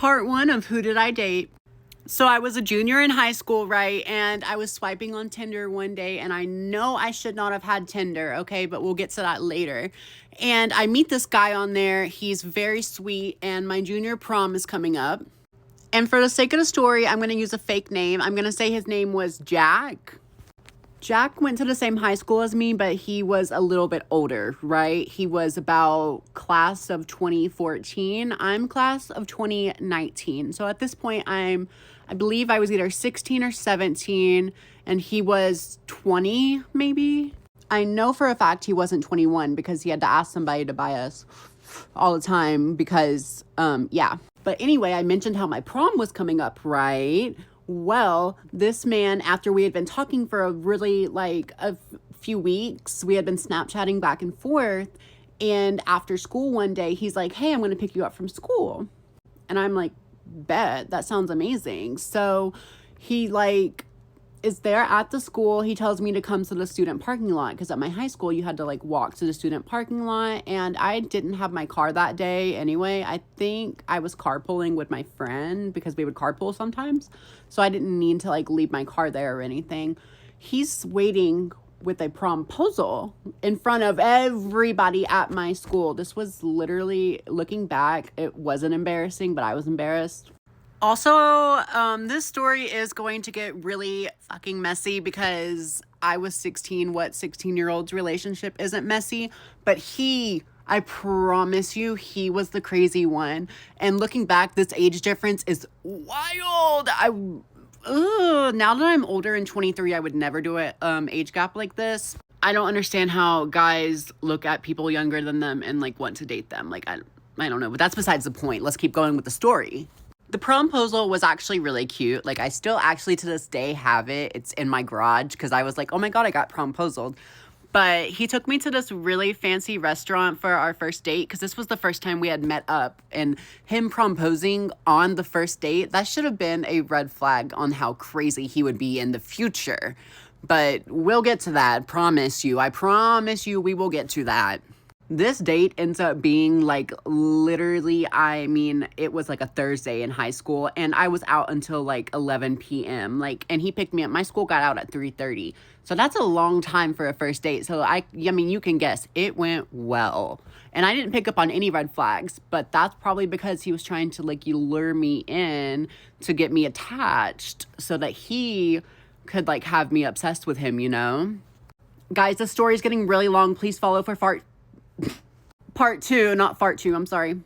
Part 1 of Who Did I Date? So I was a junior in high school, right? And I was swiping on Tinder one day, and I know I should not have had Tinder, okay? But we'll get to that later. And I meet this guy on there. He's very sweet, and my junior prom is coming up. And for the sake of the story, I'm going to use a fake name. I'm going to say his name was Jack. Jack went to the same high school as me, but he was a little bit older, right? He was about class of 2014. I'm class of 2019. So at this point, I believe I was either 16 or 17, and he was 20, maybe. I know for a fact he wasn't 21 because he had to ask somebody to buy us all the time because, yeah. But anyway, I mentioned how my prom was coming up, right? Well, this man, after we had been talking for a really, a few weeks, we had been Snapchatting back and forth. And after school one day, he's like, hey, I'm going to pick you up from school. And I'm like, bet, that sounds amazing. So he is there at the school. He tells me to come to the student parking lot because at my high school you had to walk to the student parking lot, and I didn't have my car that day anyway. I think I was carpooling with my friend because we would carpool sometimes, so I didn't need to leave my car there or anything. He's waiting with a promposal in front of everybody at my school. This was literally, looking back, it wasn't embarrassing, but I was embarrassed. Also, this story is going to get really fucking messy because I was 16. What 16-year-old's relationship isn't messy? But I promise you, he was the crazy one. And looking back, this age difference is wild. Now that I'm older and 23, I would never do an age gap like this. I don't understand how guys look at people younger than them and want to date them. I don't know, but that's besides the point. Let's keep going with the story. The promposal was actually really cute. I still actually to this day have it. It's in my garage because I was like, oh my God, I got promposaled. But he took me to this really fancy restaurant for our first date because this was the first time we had met up. And him proposing on the first date, that should have been a red flag on how crazy he would be in the future. But we'll get to that. I promise you we will get to that. This date ends up being literally, it was a Thursday in high school, and I was out until 11 p.m. And he picked me up. My school got out at 3:30. So that's a long time for a first date. So you can guess it went well. And I didn't pick up on any red flags, but that's probably because he was trying to lure me in to get me attached so that he could have me obsessed with him, Guys, the story's getting really long. Please follow for part 2, not fart 2, I'm sorry.